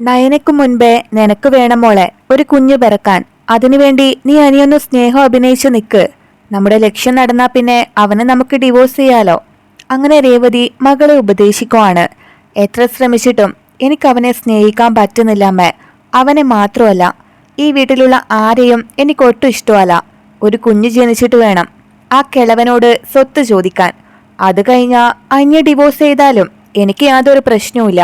നയനയ്ക്കു മുൻപേ നിനക്ക് വേണം മോളെ ഒരു കുഞ്ഞു പിറക്കാൻ. അതിനുവേണ്ടി നീ അനിയൊന്ന് സ്നേഹം അഭിനയിച്ചു നിൽക്ക്. നമ്മുടെ ലക്ഷ്യം നടന്നാ പിന്നെ അവനെ നമുക്ക് ഡിവോഴ്സ് ചെയ്യാലോ. അങ്ങനെ രേവതി മകളെ ഉപദേശിക്കുവാണ്. എത്ര ശ്രമിച്ചിട്ടും എനിക്ക് അവനെ സ്നേഹിക്കാൻ പറ്റുന്നില്ല അമ്മേ. അവനെ മാത്രമല്ല ഈ വീട്ടിലുള്ള ആരെയും എനിക്ക് ഒട്ടും ഇഷ്ടമല്ല. ഒരു കുഞ്ഞ് ജനിച്ചിട്ട് വേണം ആ കിളവനോട് സ്വത്ത് ചോദിക്കാൻ. അത് കഴിഞ്ഞാൽ അന്യ ഡിവോഴ്സ് ചെയ്താലും എനിക്ക് യാതൊരു പ്രശ്നവുമില്ല.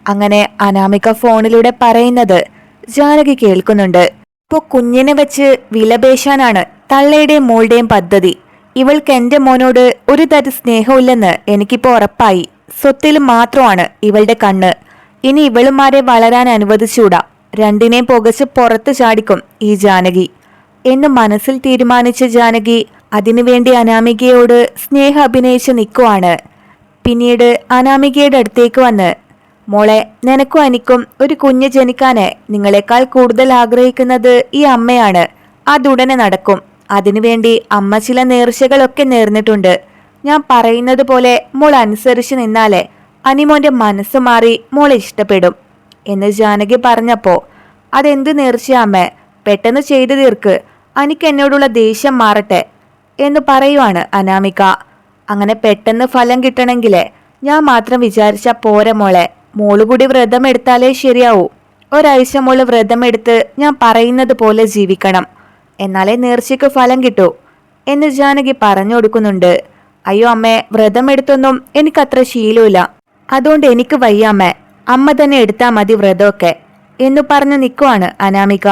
അങ്ങനെ അനാമിക ഫോണിലൂടെ പറയുന്നത് ജാനകി കേൾക്കുന്നുണ്ട്. ഇപ്പോ കുഞ്ഞിനെ വെച്ച് വിലപേശാനാണ് തള്ളയുടെയും മോളുടെയും പദ്ധതി. ഇവൾക്ക് എന്റെ മോനോട് ഒരു തരി സ്നേഹമില്ലെന്ന് എനിക്കിപ്പോ ഉറപ്പായി. സ്വത്തിൽ മാത്രമാണ് ഇവളുടെ കണ്ണ്. ഇനി ഇവളുമാരെ വളരാൻ അനുവദിച്ചൂടാ. രണ്ടിനെയും പുകച്ച് പുറത്തു ചാടിക്കും ഈ ജാനകി എന്ന് മനസ്സിൽ തീരുമാനിച്ച ജാനകി അതിനുവേണ്ടി അനാമികയോട് സ്നേഹം അഭിനയിച്ച് നിൽക്കുവാണ്. പിന്നീട് അനാമികയുടെ അടുത്തേക്ക് വന്ന്, മോളെ, നിനക്കും എനിക്കും ഒരു കുഞ്ഞ് ജനിക്കാന് നിങ്ങളെക്കാൾ കൂടുതൽ ആഗ്രഹിക്കുന്നത് ഈ അമ്മയാണ്. അതുടനെ നടക്കും. അതിനുവേണ്ടി അമ്മ ചില നേർച്ചകളൊക്കെ നേർന്നിട്ടുണ്ട്. ഞാൻ പറയുന്നത് പോലെ മോൾ അനുസരിച്ച് നിന്നാലേ അനിമോന്റെ മനസ്സ് മാറി മോളെ ഇഷ്ടപ്പെടും എന്ന് ജാനകി പറഞ്ഞപ്പോ, അതെന്ത് നേർച്ചയാമ്മേ, പെട്ടെന്ന് ചെയ്തു തീർക്ക്, എനിക്ക് എന്നോടുള്ള ദേഷ്യം മാറട്ടെ എന്ന് പറയുവാണ് അനാമിക. അങ്ങനെ പെട്ടെന്ന് ഫലം കിട്ടണമെങ്കിലേ ഞാൻ മാത്രം വിചാരിച്ച പോരെ മോളെ, മോളുകൂടി വ്രതം എടുത്താലേ ശരിയാവൂ. ഒരാഴ്ച മോള് വ്രതം എടുത്ത് ഞാൻ പറയുന്നത് പോലെ ജീവിക്കണം, എന്നാലേ നേർച്ചയ്ക്ക് ഫലം കിട്ടൂ എന്ന് ജാനകി പറഞ്ഞു കൊടുക്കുന്നുണ്ട്. അയ്യോ അമ്മേ, വ്രതം എടുത്തൊന്നും എനിക്കത്ര ശീലമില്ല, അതുകൊണ്ട് എനിക്ക് വയ്യ അമ്മേ, അമ്മ തന്നെ എടുത്താൽ മതി വ്രതമൊക്കെ എന്നു പറഞ്ഞു നിൽക്കുവാണ് അനാമിക.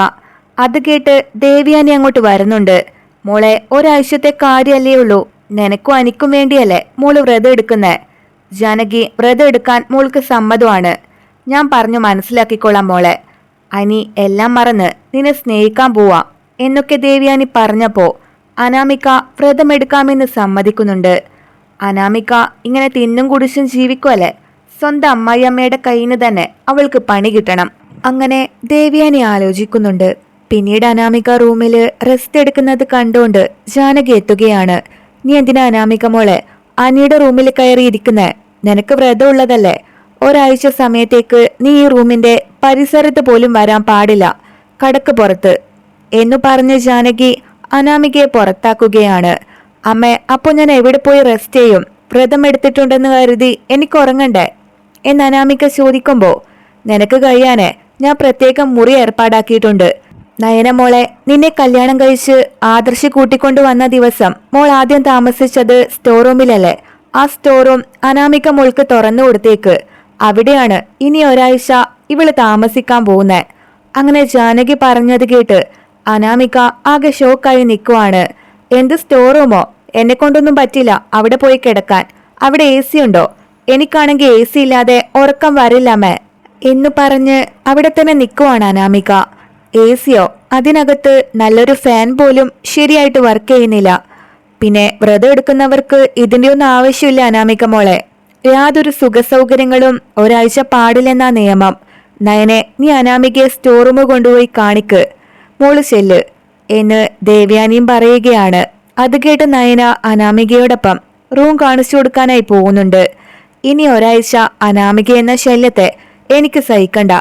അത് കേട്ട് ദേവിയാനി അങ്ങോട്ട് വരുന്നുണ്ട്. മോളെ, ഒരാഴ്ചത്തെ കാര്യമല്ലേ ഉള്ളൂ, നിനക്കും എനിക്കും വേണ്ടിയല്ലേ മോള് വ്രതം എടുക്കുന്നേ. ജാനകി, വ്രതം എടുക്കാൻ മോൾക്ക് സമ്മതമാണ്. ഞാൻ പറഞ്ഞു മനസ്സിലാക്കിക്കൊള്ളാം മോളെ. അനി എല്ലാം മറന്ന് നിന്നെ സ്നേഹിക്കാൻ പോവാ എന്നൊക്കെ ദേവിയാനി പറഞ്ഞപ്പോ അനാമിക വ്രതമെടുക്കാമെന്ന് സമ്മതിക്കുന്നുണ്ട്. അനാമിക ഇങ്ങനെ തിന്നും കുടിച്ചും ജീവിക്കുമല്ലേ, സ്വന്തം അമ്മായിയമ്മയുടെ കയ്യിൽ നിന്ന് തന്നെ അവൾക്ക് പണി കിട്ടണം. അങ്ങനെ ദേവിയാനി ആലോചിക്കുന്നുണ്ട്. പിന്നീട് അനാമിക റൂമിൽ റെസ്റ്റ് എടുക്കുന്നത് കണ്ടുകൊണ്ട് ജാനകി എത്തുകയാണ്. നീ എന്തിനാ അനാമിക മോളെ അനിയുടെ റൂമിൽ കയറിയിരിക്കുന്നേ? നിനക്ക് വ്രതം ഉള്ളതല്ലേ? ഒരാഴ്ച സമയത്തേക്ക് നീ ഈ റൂമിന്റെ പരിസരത്ത് പോലും വരാൻ പാടില്ല, കടക്ക് പുറത്ത് എന്നു പറഞ്ഞ് ജാനകി അനാമികയെ പുറത്താക്കുകയാണ്. അമ്മേ, അപ്പൊ ഞാൻ എവിടെ പോയി റെസ്റ്റ് ചെയ്യും? വ്രതം എടുത്തിട്ടുണ്ടെന്ന് കരുതി എനിക്ക് ഉറങ്ങണ്ടേ എന്ന് അനാമിക ചോദിക്കുമ്പോ, നിനക്ക് കഴിയാനേ ഞാൻ പ്രത്യേകം മുറി ഏർപ്പാടാക്കിയിട്ടുണ്ട്. നയന മോളെ, നിന്നെ കല്യാണം കഴിച്ച് ആദർശ് കൂട്ടിക്കൊണ്ടു വന്ന ദിവസം മോൾ ആദ്യം താമസിച്ചത് സ്റ്റോർ റൂമിലല്ലേ? ആ സ്റ്റോർ റൂം അനാമിക മോൾക്ക് തുറന്നു കൊടുത്തേക്ക്. അവിടെയാണ് ഇനി ഒരാഴ്ച ഇവള് താമസിക്കാൻ പോകുന്നേ. അങ്ങനെ ജാനകി പറഞ്ഞത് കേട്ട് അനാമിക ആകെ ഷോക്കായി നിൽക്കുവാണ്. എന്ത് സ്റ്റോർ റൂമോ? എന്നെ കൊണ്ടൊന്നും പറ്റില്ല അവിടെ പോയി കിടക്കാൻ. അവിടെ AC ഉണ്ടോ? എനിക്കാണെങ്കിൽ AC ഇല്ലാതെ ഉറക്കം വരില്ലമ്മേ എന്നു പറഞ്ഞ് അവിടെ തന്നെ നിൽക്കുവാണ് അനാമിക. AC യോ? അതിനകത്ത് നല്ലൊരു ഫാൻ പോലും ശരിയായിട്ട് വർക്ക് ചെയ്യുന്നില്ല. പിന്നെ വ്രതം എടുക്കുന്നവർക്ക് ഇതിന്റെ ഒന്നും ആവശ്യമില്ല അനാമിക മോളെ. യാതൊരു സുഖസൗകര്യങ്ങളും ഒരാഴ്ച പാടില്ലെന്നാ നിയമം. നയനെ, നീ അനാമികയെ സ്റ്റോർ റൂം കൊണ്ടുപോയി കാണിക്ക്, മോള് ചെല്ല് എന്ന് ദേവ്യാനിയും പറയുകയാണ്. അത് കേട്ട് നയന അനാമികയോടൊപ്പം റൂം കാണിച്ചു കൊടുക്കാനായി പോകുന്നുണ്ട്. ഇനി ഒരാഴ്ച അനാമിക എന്ന ശല്യത്തെ എനിക്ക് സഹിക്കണ്ട.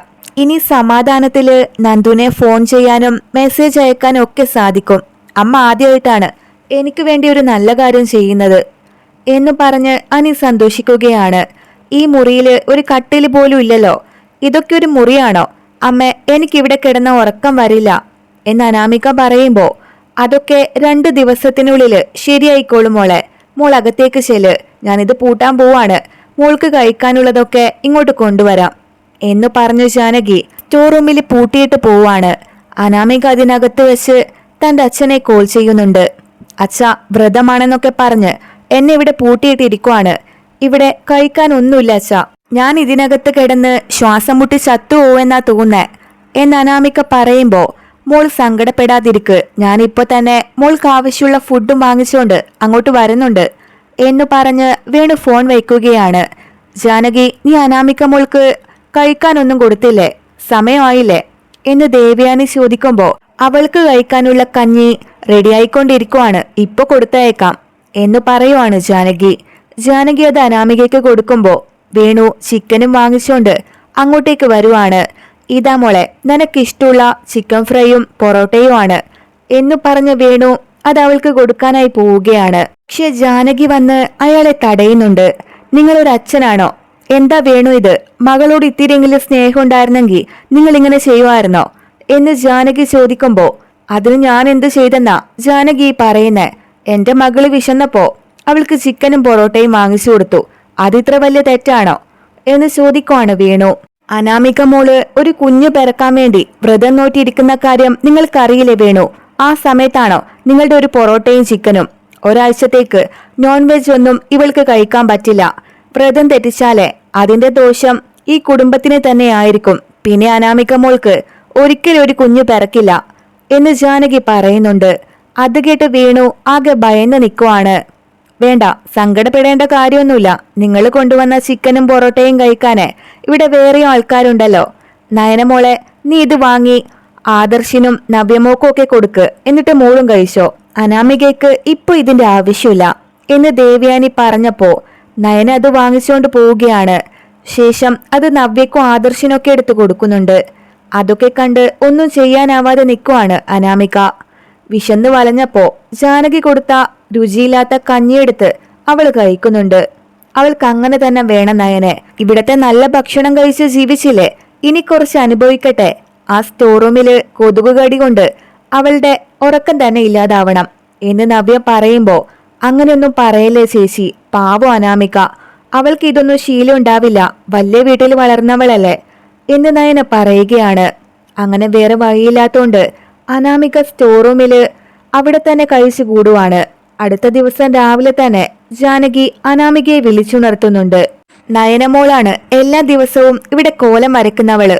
ഇനി സമാധാനത്തില് നന്ദുനെ ഫോൺ ചെയ്യാനും മെസ്സേജ് അയക്കാനും ഒക്കെ സാധിക്കും. അമ്മ ആദ്യമായിട്ടാണ് എനിക്ക് വേണ്ടി ഒരു നല്ല കാര്യം ചെയ്യുന്നത് എന്ന് പറഞ്ഞ് അനി സന്തോഷിക്കുകയാണ്. ഈ മുറിയില് ഒരു കട്ടില് പോലും ഇല്ലല്ലോ, ഇതൊക്കെ ഒരു മുറിയാണോ അമ്മ? എനിക്കിവിടെ കിടന്ന ഉറക്കം വരില്ല എന്ന് അനാമിക പറയുമ്പോ, അതൊക്കെ 2 ദിവസത്തിനുള്ളില് ശരിയായിക്കോളും മോളെ. മോൾ അകത്തേക്ക് ചെല്ല്, ഞാനിത് പൂട്ടാൻ പോവാണ്. മോൾക്ക് കഴിക്കാനുള്ളതൊക്കെ ഇങ്ങോട്ട് കൊണ്ടുവരാം എന്ന് പറഞ്ഞു ജാനകി സ്റ്റോർ റൂമിൽ പൂട്ടിയിട്ട് പോവാണ്. അനാമിക അതിനകത്ത് വെച്ച് തന്റെ അച്ഛനെ കോൾ ചെയ്യുന്നുണ്ട്. അച്ഛ, വ്രതമാണെന്നൊക്കെ പറഞ്ഞ് എന്നെ ഇവിടെ പൂട്ടിയിട്ടിരിക്കുവാണ്. ഇവിടെ കഴിക്കാൻ ഒന്നുമില്ല അച്ഛ. ഞാൻ ഇതിനകത്ത് കിടന്ന് ശ്വാസം മുട്ടി ചത്തുപോവെന്നാ തോന്നേ എന്ന് അനാമിക പറയുമ്പോ, മോൾ സങ്കടപ്പെടാതിരിക്ക്, ഞാനിപ്പോ തന്നെ മോൾക്ക് ആവശ്യമുള്ള ഫുഡും വാങ്ങിച്ചുകൊണ്ട് അങ്ങോട്ട് വരുന്നുണ്ട് എന്നു പറഞ്ഞ് വേണു ഫോൺ വയ്ക്കുകയാണ്. ജാനകി, നീ അനാമിക മോൾക്ക് കഴിക്കാനൊന്നും കൊടുത്തില്ലേ? സമയമായില്ലേ എന്ന് ദേവയാനി ചോദിക്കുമ്പോ, അവൾക്ക് കഴിക്കാനുള്ള കഞ്ഞി റെഡിയായിക്കൊണ്ടിരിക്കുവാണ്, ഇപ്പൊ കൊടുത്തയക്കാം എന്ന് പറയുവാണ് ജാനകി. ജാനകി അത് അനാമികയ്ക്ക് കൊടുക്കുമ്പോ വേണു ചിക്കനും വാങ്ങിച്ചുകൊണ്ട് അങ്ങോട്ടേക്ക് വരുവാണ്. ഇതാ മോളെ, നിനക്കിഷ്ടമുള്ള ചിക്കൻ ഫ്രൈയും പൊറോട്ടയുമാണ് എന്നു പറഞ്ഞ വേണു അത് അവൾക്ക് കൊടുക്കാനായി പോവുകയാണ്. പക്ഷെ ജാനകി വന്ന് അയാളെ തടയുന്നുണ്ട്. നിങ്ങളൊരു അച്ഛനാണോ? എന്താ വേണു ഇത്? മകളോട് ഇത്തിരിയെങ്കിലും സ്നേഹം ഉണ്ടായിരുന്നെങ്കിൽ നിങ്ങൾ ഇങ്ങനെ ചെയ്യുമായിരുന്നോ എന്ന് ജാനകി ചോദിക്കുമ്പോ അതിന് ഞാൻ എന്ത് ചെയ്തെന്നാ ജാനകി പറയുന്നേ? എന്റെ മകള് വിശന്നപ്പോ അവൾക്ക് ചിക്കനും പൊറോട്ടയും വാങ്ങിച്ചു കൊടുത്തു. അതിത്ര വലിയ തെറ്റാണോ എന്ന് ചോദിക്കുവാണ് വേണു. അനാമിക മോള് ഒരു കുഞ്ഞു പിറക്കാൻ വേണ്ടി വ്രതം നോറ്റിയിരിക്കുന്ന കാര്യം നിങ്ങൾക്കറിയില്ലേ വേണു? ആ സമയത്താണോ നിങ്ങളുടെ ഒരു പൊറോട്ടയും ചിക്കനും? ഒരാഴ്ചത്തേക്ക് നോൺ വെജ് ഒന്നും ഇവൾക്ക് കഴിക്കാൻ പറ്റില്ല. വ്രതം തെറ്റിച്ചാലേ അതിന്റെ ദോഷം ഈ കുടുംബത്തിന് തന്നെ ആയിരിക്കും. പിന്നെ അനാമിക മോൾക്ക് ഒരിക്കലും ഒരു കുഞ്ഞു പിറക്കില്ല എന്ന് ജാനകി പറയുന്നുണ്ട്. അത് കേട്ട് വേണു ആകെ ഭയന്ന് നിൽക്കുവാണ്. വേണ്ട, സങ്കടപ്പെടേണ്ട കാര്യമൊന്നുമില്ല. നിങ്ങൾ കൊണ്ടുവന്ന ചിക്കനും പൊറോട്ടയും കഴിക്കാന് ഇവിടെ വേറെയും ആൾക്കാരുണ്ടല്ലോ. നയനമോളെ, നീ ഇത് വാങ്ങി ആദർശിനും നവ്യമോക്കും ഒക്കെ കൊടുക്ക്, എന്നിട്ട് മോളും കഴിച്ചോ. അനാമികയ്ക്ക് ഇപ്പൊ ഇതിന്റെ ആവശ്യമില്ല എന്ന് ദേവയാനി പറഞ്ഞപ്പോ നയന അത് വാങ്ങിച്ചുകൊണ്ട് പോവുകയാണ്. ശേഷം അത് നവ്യക്കും ആദർശിനൊക്കെ എടുത്തു കൊടുക്കുന്നുണ്ട്. അതൊക്കെ കണ്ട് ഒന്നും ചെയ്യാനാവാതെ നിൽക്കുവാണ് അനാമിക. വിശന്ന് വലഞ്ഞപ്പോ ജാനകി കൊടുത്ത രുചിയില്ലാത്ത കഞ്ഞിയെടുത്ത് അവൾ കഴിക്കുന്നുണ്ട്. അവൾക്ക് അങ്ങനെ തന്നെ വേണം നയനെ. ഇവിടത്തെ നല്ല ഭക്ഷണം കഴിച്ച് ജീവിച്ചില്ലേ, ഇനി കുറച്ച് അനുഭവിക്കട്ടെ. ആ സ്റ്റോർ റൂമില് കൊതുകുകടി കൊണ്ട് അവളുടെ ഉറക്കം തന്നെ ഇല്ലാതാവണം എന്ന് നവ്യ പറയുമ്പോ അങ്ങനെയൊന്നും പറയല്ലേ ചേച്ചി, പാവം അനാമിക. അവൾക്ക് ഇതൊന്നും ശീലം ഉണ്ടാവില്ല, വലിയ വീട്ടിൽ വളർന്നവളല്ലേ എന്ന് നയന പറയുകയാണ്. അങ്ങനെ വേറെ വഴിയില്ലാത്തോണ്ട് അനാമിക സ്റ്റോർ റൂമില് അവിടെ തന്നെ കഴിച്ചു കൂടുവാണ്. അടുത്ത ദിവസം രാവിലെ തന്നെ ജാനകി അനാമികയെ വിളിച്ചുണർത്തുന്നുണ്ട്. നയനമോളാണ് എല്ലാ ദിവസവും ഇവിടെ കോലം വരയ്ക്കുന്നവള്.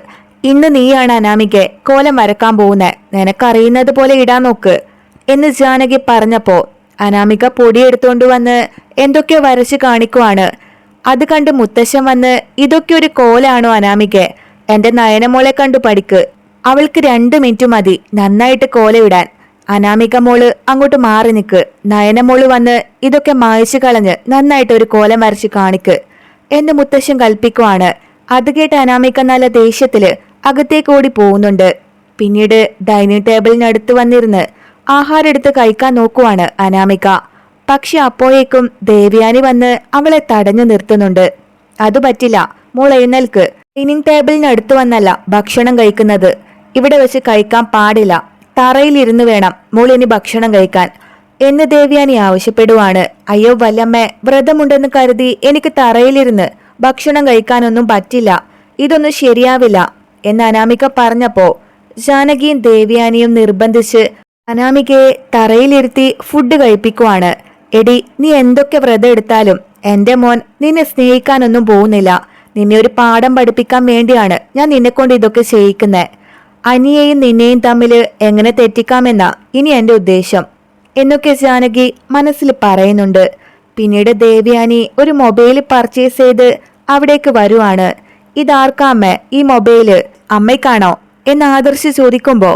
ഇന്ന് നീയാണ് അനാമികെ കോലം വരക്കാൻ പോകുന്നത്. നിനക്കറിയുന്നത് പോലെ ഇടാൻ നോക്ക് എന്ന് ജാനകി പറഞ്ഞപ്പോ അനാമിക പൊടിയെടുത്തോണ്ട് വന്ന് എന്തൊക്കെയോ വരച്ച് കാണിക്കുവാണ്. അത് കണ്ട് മുത്തശ്ശൻ വന്ന് ഇതൊക്കെ ഒരു കോലാണോ അനാമികെ? എന്റെ നയനമോളെ കണ്ടു പഠിക്ക്. അവൾക്ക് 2 മിനിറ്റ് മതി നന്നായിട്ട് കോലമിടാൻ. അനാമിക മോള് അങ്ങോട്ട് മാറി നിൽക്ക്. നയനമോള് വന്ന് ഇതൊക്കെ മായ്ച്ചു കളഞ്ഞ് നന്നായിട്ട് ഒരു കോലം വരച്ച് കാണിക്ക് എന്ന് മുത്തശ്ശൻ കൽപ്പിക്കുവാണ്. അത് കേട്ട് അനാമിക നല്ല ദേഷ്യത്തില് അകത്തേക്ക് ഓടി പോകുന്നുണ്ട്. പിന്നീട് ഡൈനിങ് ടേബിളിനടുത്ത് വന്നിരുന്ന് ആഹാരം എടുത്ത് കഴിക്കാൻ നോക്കുവാണ് അനാമിക. പക്ഷെ അപ്പോഴേക്കും ദേവയാനി വന്ന് അവളെ തടഞ്ഞു നിർത്തുന്നുണ്ട്. അത് പറ്റില്ല, മോൾ എഴുന്നേൽക്ക്. ഡൈനിങ് ടേബിളിനടുത്ത് വന്നല്ല ഭക്ഷണം കഴിക്കുന്നത്. ഇവിടെ വെച്ച് കഴിക്കാൻ പാടില്ല. തറയിലിരുന്ന് വേണം മോൾ ഇനി ഭക്ഷണം കഴിക്കാൻ എന്ന് ദേവയാനി ആവശ്യപ്പെടുവാണ്. അയ്യോ വല്ലമ്മേ, വ്രതമുണ്ടെന്ന് കരുതി എനിക്ക് തറയിലിരുന്ന് ഭക്ഷണം കഴിക്കാനൊന്നും പറ്റില്ല. ഇതൊന്നും ശരിയാവില്ല എന്ന് അനാമിക പറഞ്ഞപ്പോ ജാനകിയും ദേവയാനിയും നിർബന്ധിച്ച് അനാമികയെ തറയിലിരുത്തി ഫുഡ് കഴിപ്പിക്കുവാണ്. എടി, നീ എന്തൊക്കെ വ്രതം എടുത്താലും എന്റെ മോൻ നിന്നെ സ്നേഹിക്കാനൊന്നും പോകുന്നില്ല. നിന്നെ ഒരു പാഠം പഠിപ്പിക്കാൻ വേണ്ടിയാണ് ഞാൻ നിന്നെ കൊണ്ട് ഇതൊക്കെ ചെയ്യിക്കുന്നേ. അനിയെയും നിന്നെയും തമ്മിൽ എങ്ങനെ തെറ്റിക്കാമെന്നാ ഇനി എന്റെ ഉദ്ദേശം എന്നൊക്കെ ജാനകി മനസ്സിൽ പറയുന്നുണ്ട്. പിന്നീട് ദേവയാനി ഒരു മൊബൈൽ പർച്ചേസ് ചെയ്ത് അവിടേക്ക് വരുവാണ്. ഇതാർക്കാ അമ്മേ ഈ മൊബൈല്? അമ്മയ്ക്കാണോ എന്ന് ആദർശ് ചോദിക്കുമ്പോ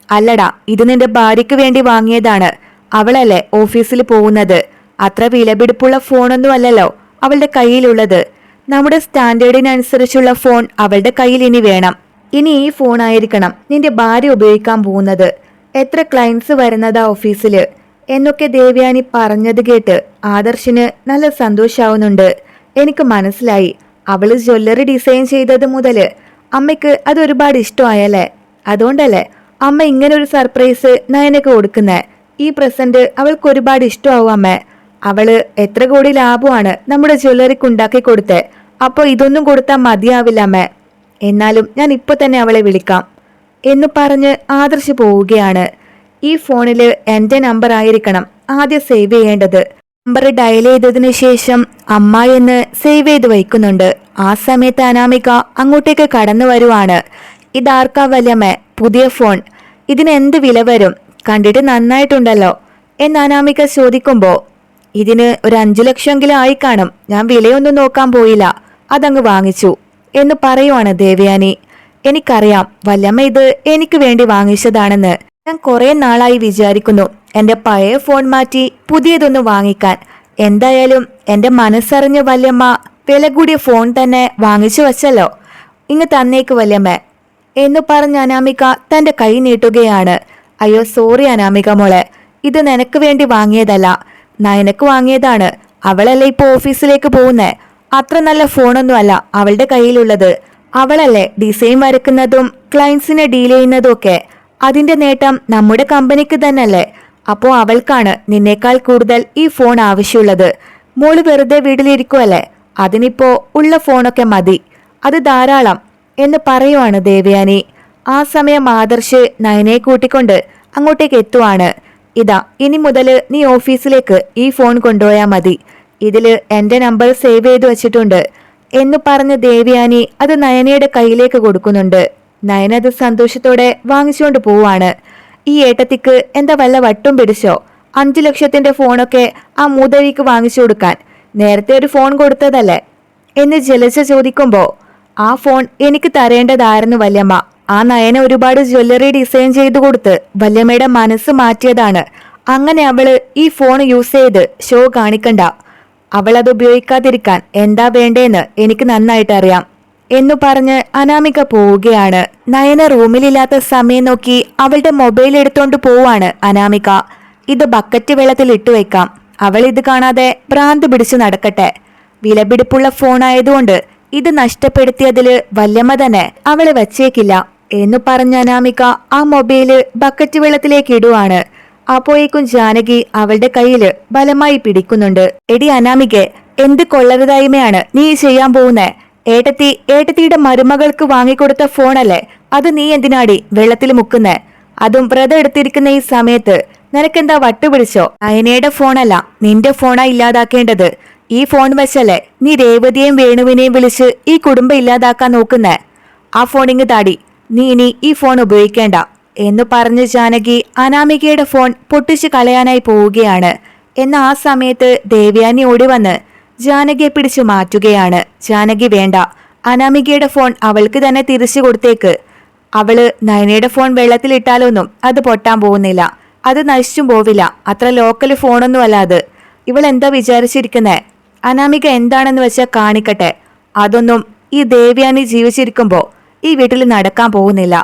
അല്ലടാ, ഇത് നിന്റെ ഭാര്യയ്ക്ക് വേണ്ടി വാങ്ങിയതാണ്. അവളല്ലേ ഓഫീസിൽ പോകുന്നത്. അത്ര വിലപിടിപ്പുള്ള ഫോണൊന്നും അല്ലല്ലോ അവളുടെ കയ്യിലുള്ളത്. നമ്മുടെ സ്റ്റാൻഡേർഡിനനുസരിച്ചുള്ള ഫോൺ അവളുടെ കയ്യിൽ ഇനി വേണം. ഇനി ഈ ഫോൺ ആയിരിക്കണം നിന്റെ ഭാര്യ ഉപയോഗിക്കാൻ പോകുന്നത്. എത്ര ക്ലയൻസ് വരുന്നതാ ഓഫീസില് എന്നൊക്കെ ദേവയാനി പറഞ്ഞത് കേട്ട് ആദർശിന് നല്ല സന്തോഷാവുന്നുണ്ട്. എനിക്ക് മനസ്സിലായി, അവള് ജ്വല്ലറി ഡിസൈൻ ചെയ്തത് മുതല് അമ്മയ്ക്ക് അത് ഒരുപാട് ഇഷ്ടമായല്ലേ. അതുകൊണ്ടല്ലേ അമ്മ ഇങ്ങനെ ഒരു സർപ്രൈസ് നയനക്ക് കൊടുക്കുന്നേ. ഈ പ്രസന്റ് അവൾക്ക് ഒരുപാട് ഇഷ്ടമാവും അമ്മേ. അവള് എത്ര കോടി ലാഭമാണ് നമ്മുടെ ജ്വല്ലറിക്ക് ഉണ്ടാക്കി കൊടുത്തേ. അപ്പൊ ഇതൊന്നും കൊടുത്താൽ മതിയാവില്ല അമ്മേ. എന്നാലും ഞാൻ ഇപ്പൊ തന്നെ അവളെ വിളിക്കാം എന്ന് പറഞ്ഞ് ആദർശ് പോവുകയാണ്. ഈ ഫോണില് എന്റെ നമ്പർ ആയിരിക്കണം ആദ്യം സേവ് ചെയ്യേണ്ടത്. നമ്പർ ഡയൽ ചെയ്തതിനു ശേഷം അമ്മ എന്ന് സേവ് ചെയ്ത് വയ്ക്കുന്നുണ്ട്. ആ സമയത്ത് അനാമിക അങ്ങോട്ടേക്ക് കടന്നു വരുവാണ്. ഇതാർക്കാ വല്യമ്മേ പുതിയ ഫോൺ? ഇതിന് എന്ത് വില വരും? കണ്ടിട്ട് നന്നായിട്ടുണ്ടല്ലോ എന്ന് അനാമിക ചോദിക്കുമ്പോ ഇതിന് ഒരു 5 ലക്ഷമെങ്കിലും ആയി കാണും. ഞാൻ വിലയൊന്നും നോക്കാൻ പോയില്ല, അതങ്ങ് വാങ്ങിച്ചു എന്ന് പറയുവാണ് ദേവയാനി. എനിക്കറിയാം വല്യമ്മ ഇത് എനിക്ക് വേണ്ടി വാങ്ങിച്ചതാണെന്ന്. ഞാൻ കുറെ നാളായി വിചാരിക്കുന്നു എന്റെ പഴയ ഫോൺ മാറ്റി പുതിയതൊന്ന് വാങ്ങിക്കാൻ. എന്തായാലും എന്റെ മനസ്സറിഞ്ഞ വല്യമ്മ വില കൂടിയ ഫോൺ തന്നെ വാങ്ങിച്ചു വച്ചല്ലോ. ഇങ്ങ് തന്നേക്ക് വല്യമ്മ എന്നു പറഞ്ഞ അനാമിക തന്റെ കൈ നീട്ടുകയാണ്. അയ്യോ സോറി അനാമിക മോളെ, ഇത് നിനക്ക് വേണ്ടി വാങ്ങിയതല്ല, നയനക്ക് വാങ്ങിയതാണ്. അവളല്ലേ ഇപ്പൊ ഓഫീസിലേക്ക് പോകുന്നേ. അത്ര നല്ല ഫോണൊന്നുമല്ല അവളുടെ കയ്യിലുള്ളത്. അവളല്ലേ ഡിസൈൻ വരക്കുന്നതും ക്ലയൻസിനെ ഡീൽ ചെയ്യുന്നതും ഒക്കെ. അതിന്റെ നേട്ടം നമ്മുടെ കമ്പനിക്ക് തന്നെയല്ലേ. അപ്പോ അവൾക്കാണ് നിന്നേക്കാൾ കൂടുതൽ ഈ ഫോൺ ആവശ്യമുള്ളത്. മോള് വെറുതെ വീട്ടിലിരിക്കുവല്ലേ, അതിനിപ്പോ ഉള്ള ഫോണൊക്കെ മതി, അത് ധാരാളം എന്ന് പറയുവാണ് ദേവയാനി. ആ സമയം ആദർശ് നയനയെ കൂട്ടിക്കൊണ്ട് അങ്ങോട്ടേക്ക് എത്തുവാണ്. ഇതാ ഇനി മുതൽ നീ ഓഫീസിലേക്ക് ഈ ഫോൺ കൊണ്ടുപോയാൽ മതി, ഇതില് എന്റെ നമ്പർ സേവ് ചെയ്തു വെച്ചിട്ടുണ്ട് എന്ന് പറഞ്ഞ് ദേവയാനി അത് നയനയുടെ കയ്യിലേക്ക് കൊടുക്കുന്നുണ്ട്. നയന അത് സന്തോഷത്തോടെ വാങ്ങിച്ചുകൊണ്ട് പോവാണ്. ഈ ഏട്ടത്തിക്ക് എന്താ വല്ല വട്ടും പിടിച്ചോ? 5 ലക്ഷത്തിന്റെ ഫോണൊക്കെ ആ മൂതവിക്ക് വാങ്ങിച്ചു കൊടുക്കാൻ നേരത്തെ ഒരു ഫോൺ കൊടുത്തതല്ലേ എന്ന് ജലജ ചോദിക്കുമ്പോ, ആ ഫോൺ എനിക്ക് തരേണ്ടതായിരുന്നു വല്യമ്മ. ആ നയന ഒരുപാട് ജ്വല്ലറി ഡിസൈൻ ചെയ്തു കൊടുത്ത് വല്യമ്മയുടെ മനസ്സ് മാറ്റിയതാണ്. അങ്ങനെ അവള് ഈ ഫോൺ യൂസ് ചെയ്ത് ഷോ കാണിക്കണ്ട. അവളത് ഉപയോഗിക്കാതിരിക്കാൻ എന്താ വേണ്ടേന്ന് എനിക്ക് നന്നായിട്ട് അറിയാം എന്നു പറഞ്ഞ് അനാമിക പോവുകയാണ്. നയന റൂമിലില്ലാത്ത സമയം നോക്കി അവളുടെ മൊബൈൽ എടുത്തോണ്ട് പോവാണ് അനാമിക. ഇത് ബക്കറ്റ് വെള്ളത്തിൽ ഇട്ടുവെക്കാം, അവൾ ഇത് കാണാതെ ഭ്രാന്ത് പിടിച്ചു നടക്കട്ടെ. വിലപിടിപ്പുള്ള ഫോണായതുകൊണ്ട് ഇത് നഷ്ടപ്പെടുത്തിയതില് വല്യമ്മ തന്നെ അവളെ വച്ചേക്കില്ല എന്നു പറഞ്ഞ അനാമിക ആ മൊബൈല് ബക്കറ്റ് വെള്ളത്തിലേക്ക് ഇടുവാണ്. അപ്പോഴേക്കും ജാനകി അവളുടെ കയ്യില് ബലമായി പിടിക്കുന്നുണ്ട്. എടി അനാമികെ, എന്ത് കൊള്ളരുതായ്മയാണ് നീ ചെയ്യാൻ പോകുന്നേ? ഏട്ടത്തിയുടെ മരുമകൾക്ക് വാങ്ങിക്കൊടുത്ത ഫോണല്ലേ, അത് നീ എന്തിനാടി വെള്ളത്തിൽ മുക്കുന്നേ? അതും വ്രതം എടുത്തിരിക്കുന്ന ഈ സമയത്ത് നിനക്കെന്താ വട്ടുപിടിച്ചോ? നയനയുടെ ഫോണല്ല നിന്റെ ഫോണാ ഇല്ലാതാക്കേണ്ടത്. ഈ ഫോൺ വെച്ചല്ലേ നീ രേവതിയെയും വേണുവിനെയും വിളിച്ച് ഈ കുടുംബം ഇല്ലാതാക്കാൻ നോക്കുന്നേ. ആ ഫോണിങ് താടി, നീ ഇനി ഈ ഫോൺ ഉപയോഗിക്കേണ്ട എന്ന് പറഞ്ഞ് ജാനകി അനാമികയുടെ ഫോൺ പൊട്ടിച്ചു കളയാനായി പോവുകയാണ്. എന്നാൽ ആ സമയത്ത് ദേവയാനി ഓടി വന്ന് ജാനകിയെ പിടിച്ചു മാറ്റുകയാണ്. ജാനകി വേണ്ട, അനാമികയുടെ ഫോൺ അവൾക്ക് തന്നെ തിരിച്ചു കൊടുത്തേക്ക്. അവള് നയനയുടെ ഫോൺ വെള്ളത്തിലിട്ടാലൊന്നും അത് പൊട്ടാൻ പോകുന്നില്ല, അത് നശിച്ചും പോവില്ല. അത്ര ലോക്കൽ ഫോണൊന്നും അല്ല അത്. ഇവളെന്താ വിചാരിച്ചിരിക്കുന്നേ? അനാമിക എന്താണെന്ന് വെച്ചാൽ കാണിക്കട്ടെ. അതൊന്നും ഈ ദേവയാനി ജീവിച്ചിരിക്കുമ്പോ ഈ വീട്ടിൽ നടക്കാൻ പോകുന്നില്ല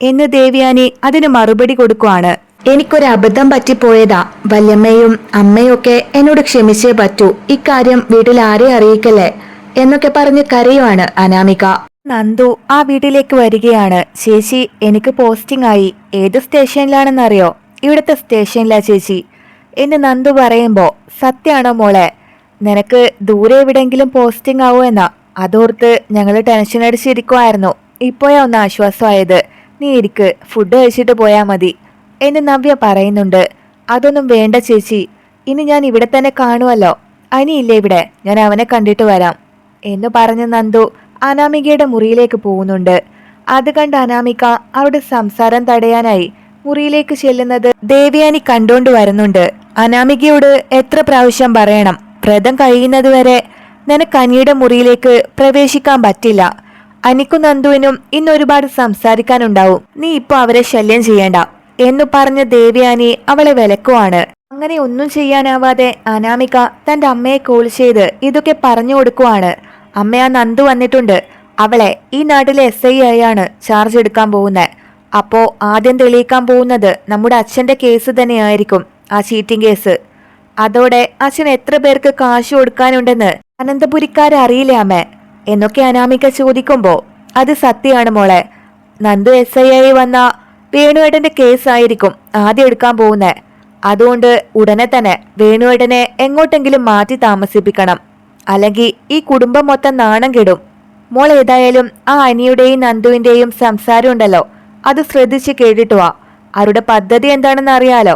എന്ന് ദേവയാനി അതിന് മറുപടി കൊടുക്കുവാണ്. എനിക്കൊരു അബദ്ധം പറ്റിപ്പോയതാ, വല്യമ്മയും അമ്മയും ഒക്കെ എന്നോട് ക്ഷമിച്ചേ പറ്റൂ, ഇക്കാര്യം വീട്ടിൽ ആരെ അറിയിക്കല്ലേ എന്നൊക്കെ പറഞ്ഞ് കരയുവാണ് അനാമിക. നന്ദു ആ വീട്ടിലേക്ക് വരികയാണ്. ചേച്ചി എനിക്ക് പോസ്റ്റിംഗ് ആയി. ഏത് സ്റ്റേഷനിലാണെന്നറിയോ? ഇവിടുത്തെ സ്റ്റേഷനിലാ ചേച്ചി എന്ന് നന്ദു പറയുമ്പോ, സത്യാണോ മോളെ? നിനക്ക് ദൂരെ എവിടെങ്കിലും പോസ്റ്റിംഗ് ആവോ എന്നാ? അതോർത്ത് ഞങ്ങൾ ടെൻഷൻ അടിച്ചിരിക്കുമായിരുന്നു. ഇപ്പോഴാ ഒന്ന് ആശ്വാസമായത്. നീ ഇരിക്ക്, ഫുഡ് കഴിച്ചിട്ട് പോയാൽ മതി എന്ന് നവ്യ പറയുന്നുണ്ട്. അതൊന്നും വേണ്ട ചേച്ചി, ഇനി ഞാൻ ഇവിടെ തന്നെ കാണുമല്ലോ. അനിയില്ലേ ഇവിടെ, ഞാൻ അവനെ കണ്ടിട്ട് വരാം എന്ന് പറഞ്ഞ് നന്ദു അനാമികയുടെ മുറിയിലേക്ക് പോകുന്നുണ്ട്. അത് കണ്ട് അനാമിക അവിടെ സംസാരം തടയാനായി മുറിയിലേക്ക് ചെല്ലുന്നത് ദേവയാനി കണ്ടോണ്ട് വരുന്നുണ്ട്. അനാമികയോട് എത്ര പ്രാവശ്യം പറയണം, വ്രതം കഴിയുന്നതുവരെ നിനക്ക് അനിയുടെ മുറിയിലേക്ക് പ്രവേശിക്കാൻ പറ്റില്ല. അനിക്കും നന്ദുവിനും ഇന്നൊരുപാട് സംസാരിക്കാനുണ്ടാവും, നീ ഇപ്പൊ അവരെ ശല്യം ചെയ്യണ്ട എന്നു പറഞ്ഞ് ദേവയാനി അവളെ വിലക്കുവാണ്. അങ്ങനെ ഒന്നും ചെയ്യാനാവാതെ അനാമിക തന്റെ അമ്മയെ കോൾ ചെയ്ത് ഇതൊക്കെ പറഞ്ഞു കൊടുക്കുവാണ്. അമ്മ, ആ നന്ദു വന്നിട്ടുണ്ട്, അവളെ ഈ നാട്ടിലെ SI ആയാണ് ചാർജ് എടുക്കാൻ പോകുന്നത്. അപ്പോ ആദ്യം തെളിയിക്കാൻ പോകുന്നത് നമ്മുടെ അച്ഛന്റെ കേസ് തന്നെയായിരിക്കും, ആ ചീറ്റിംഗ് കേസ്. അതോടെ അച്ഛൻ എത്ര പേർക്ക് കാശ് കൊടുക്കാനുണ്ടെന്ന് അനന്തപുരിക്കാരറിയില്ലേ അമ്മേ എന്നൊക്കെ അനാമിക ചോദിക്കുമ്പോ, അത് സത്യമാണ് മോളെ. നന്ദു SI ആയി വന്ന വേണുവേട്ടന്റെ കേസായിരിക്കും ആദ്യം എടുക്കാൻ പോകുന്നേ. അതുകൊണ്ട് ഉടനെ തന്നെ വേണുവേട്ടനെ എങ്ങോട്ടെങ്കിലും മാറ്റി താമസിപ്പിക്കണം, അല്ലെങ്കിൽ ഈ കുടുംബം മൊത്തം നാണം കെടും. മോൾ ഏതായാലും ആ അനിയുടെയും നന്ദുവിന്റെയും സംസാരം ഉണ്ടല്ലോ, അത് ശ്രദ്ധിച്ച് കേട്ടിട്ട് വാ. അവരുടെ പദ്ധതി എന്താണെന്ന് അറിയാലോ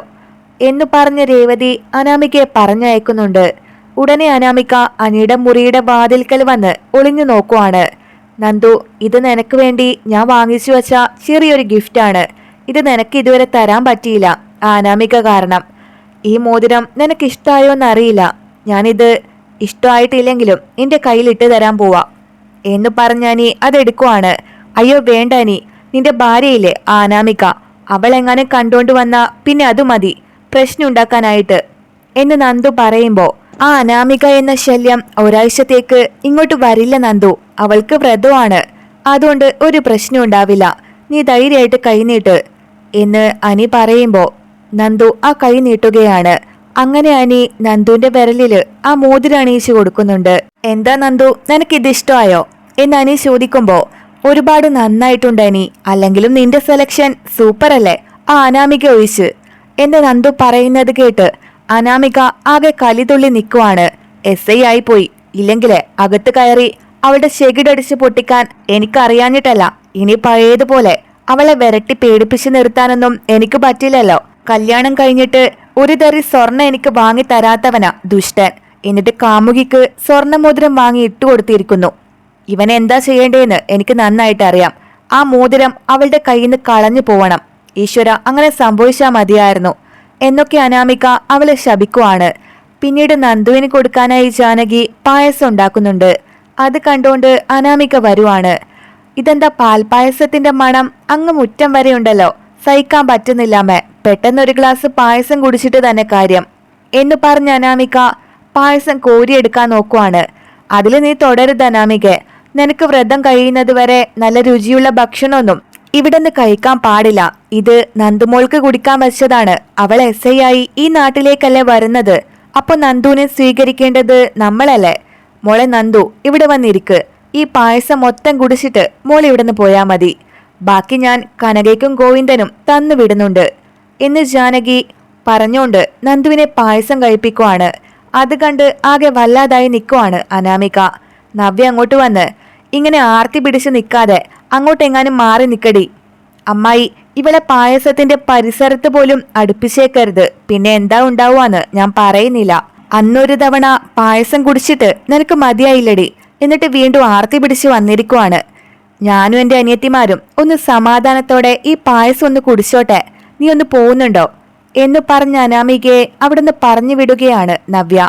എന്ന് പറഞ്ഞ് രേവതി അനാമികയെ പറഞ്ഞയക്കുന്നുണ്ട്. ഉടനെ അനാമിക അനിയുടെ മുറിയുടെ വാതിൽക്കൽ വന്ന് ഒളിഞ്ഞു നോക്കുവാണ്. നന്ദു, ഇത് നിനക്ക് വേണ്ടി ഞാൻ വാങ്ങിച്ചു വെച്ച ചെറിയൊരു ഗിഫ്റ്റാണ്. ഇത് നിനക്ക് ഇതുവരെ തരാൻ പറ്റിയില്ല, ആ അനാമിക കാരണം. ഈ മോതിരം നിനക്ക് ഇഷ്ടമായോന്നറിയില്ല, ഞാനിത് ഇഷ്ടമായിട്ടില്ലെങ്കിലും എന്റെ കയ്യിലിട്ട് തരാൻ പോവാ എന്ന് പറഞ്ഞാനി അതെടുക്കുവാണ്. അയ്യോ വേണ്ട അനി, നിന്റെ ഭാര്യയില്ലേ ആ അനാമിക, അവളെങ്ങാനും കണ്ടോണ്ട് വന്നാ പിന്നെ അത് മതി പ്രശ്നം ഉണ്ടാക്കാനായിട്ട് എന്ന് നന്ദു പറയുമ്പോ, ആ അനാമിക എന്ന ശല്യം ഒരാഴ്ചത്തേക്ക് ഇങ്ങോട്ട് വരില്ല നന്ദു, അവൾക്ക് വ്രതമാണ്, അതുകൊണ്ട് ഒരു പ്രശ്നം ഉണ്ടാവില്ല നീ ധൈര്യമായിട്ട് കൈ നീട്ട് എന്ന് അനി പറയുമ്പോ നന്ദു ആ കൈ നീട്ടുകയാണ്. അങ്ങനെ അനി നന്ദുവിന്റെ വിരലില് ആ മോതിരം അണിയിച്ചു കൊടുക്കുന്നുണ്ട്. എന്താ നന്ദു, നിനക്കിത് ഇഷ്ടമായോ എന്ന് അനി ചോദിക്കുമ്പോ ഒരുപാട് നന്നായിട്ടുണ്ട് അനി, അല്ലെങ്കിലും നിന്റെ സെലക്ഷൻ സൂപ്പർ അല്ലേ, ആ അനാമിക ഒഴിച്ച് എന്ന് നന്ദു പറയുന്നത് കേട്ട് അനാമിക ആകെ കലിതുള്ളി നിൽക്കുവാണ്. SI ആയിപ്പോയി, ഇല്ലെങ്കില് അകത്ത് കയറി അവളുടെ ചെകിടടിച്ച് പൊട്ടിക്കാൻ എനിക്കറിയാഞ്ഞിട്ടല്ല, ഇനി പഴയതുപോലെ അവളെ വിരട്ടി പേടിപ്പിച്ചു നിർത്താനൊന്നും എനിക്ക് പറ്റില്ലല്ലോ. കല്യാണം കഴിഞ്ഞിട്ട് ഒരു തരി സ്വർണ്ണ എനിക്ക് വാങ്ങി തരാത്തവനാ ദുഷ്ടൻ. എന്നിട്ട് കാമുകിക്ക് സ്വർണ്ണമോതിരം വാങ്ങി ഇട്ടുകൊടുത്തിരിക്കുന്നു. ഇവൻ എന്താ ചെയ്യേണ്ടതെന്ന് എനിക്ക് നന്നായിട്ട് അറിയാം. ആ മോതിരം അവളുടെ കയ്യിൽ നിന്ന് കളഞ്ഞു പോവണം. ഈശ്വര, അങ്ങനെ സംഭവിച്ചാൽ മതിയായിരുന്നു എന്നൊക്കെ അനാമിക അവളെ ശപിക്കുവാണ്. പിന്നീട് നന്ദുവിന് കൊടുക്കാനായി ജാനകി പായസം ഉണ്ടാക്കുന്നുണ്ട്. അത് കണ്ടുകൊണ്ട് അനാമിക വരുവാണ്. ഇതെന്താ പാൽപായസത്തിന്റെ മണം അങ്ങ് മുറ്റം വരെ ഉണ്ടല്ലോ, സഹിക്കാൻ പറ്റുന്നില്ലാമേ, പെട്ടെന്നൊരു ഗ്ലാസ് പായസം കുടിച്ചിട്ട് തന്നെ കാര്യം എന്ന് പറഞ്ഞ അനാമിക പായസം കോരിയെടുക്കാൻ നോക്കുവാണ്. അതിൽ നീ തുടരുത് അനാമികെ, നിനക്ക് വ്രതം കഴിയുന്നത് വരെ നല്ല രുചിയുള്ള ഭക്ഷണമൊന്നും ഇവിടെ നിന്ന് കഴിക്കാൻ പാടില്ല. ഇത് നന്ദുമോൾക്ക് കുടിക്കാൻ വെച്ചതാണ്. അവൾ SI ആയി ഈ നാട്ടിലേക്കല്ലേ വരുന്നത്, അപ്പൊ നന്ദുവിനെ സ്വീകരിക്കേണ്ടത് നമ്മളല്ലേ. മോളെ നന്ദു, ഇവിടെ വന്നിരിക്ക്, ഈ പായസം മൊത്തം കുടിച്ചിട്ട് മോൾ ഇവിടെ നിന്ന് പോയാ മതി, ബാക്കി ഞാൻ കനകയ്ക്കും ഗോവിന്ദനും തന്നു വിടുന്നുണ്ട് എന്ന് ജാനകി പറഞ്ഞോണ്ട് നന്ദുവിനെ പായസം കഴിപ്പിക്കുവാണ്. അത് കണ്ട് ആകെ വല്ലാതായി നിൽക്കുവാണ് അനാമിക. നവ്യ അങ്ങോട്ട് വന്ന് ഇങ്ങനെ ആർത്തി പിടിച്ച് നിൽക്കാതെ അങ്ങോട്ടെങ്ങാനും മാറി നിൽക്കടി അമ്മായി, ഇവളെ പായസത്തിന്റെ പരിസരത്ത് പോലും അടുപ്പിച്ചേക്കരുത്, പിന്നെ എന്താ ഉണ്ടാവുകയെന്ന് ഞാൻ പറയുന്നില്ല. അന്നൊരു തവണ പായസം കുടിച്ചിട്ട് നിനക്ക് മതിയായില്ലടി, എന്നിട്ട് വീണ്ടും ആർത്തി പിടിച്ച് വന്നിരിക്കുവാണ്. ഞാനും എൻ്റെ അനിയത്തിമാരും ഒന്ന് സമാധാനത്തോടെ ഈ പായസം ഒന്ന് കുടിച്ചോട്ടെ, നീ ഒന്ന് പോകുന്നുണ്ടോ എന്ന് പറഞ്ഞ അനാമികയെ അവിടുന്ന് പറഞ്ഞു വിടുകയാണ് നവ്യ.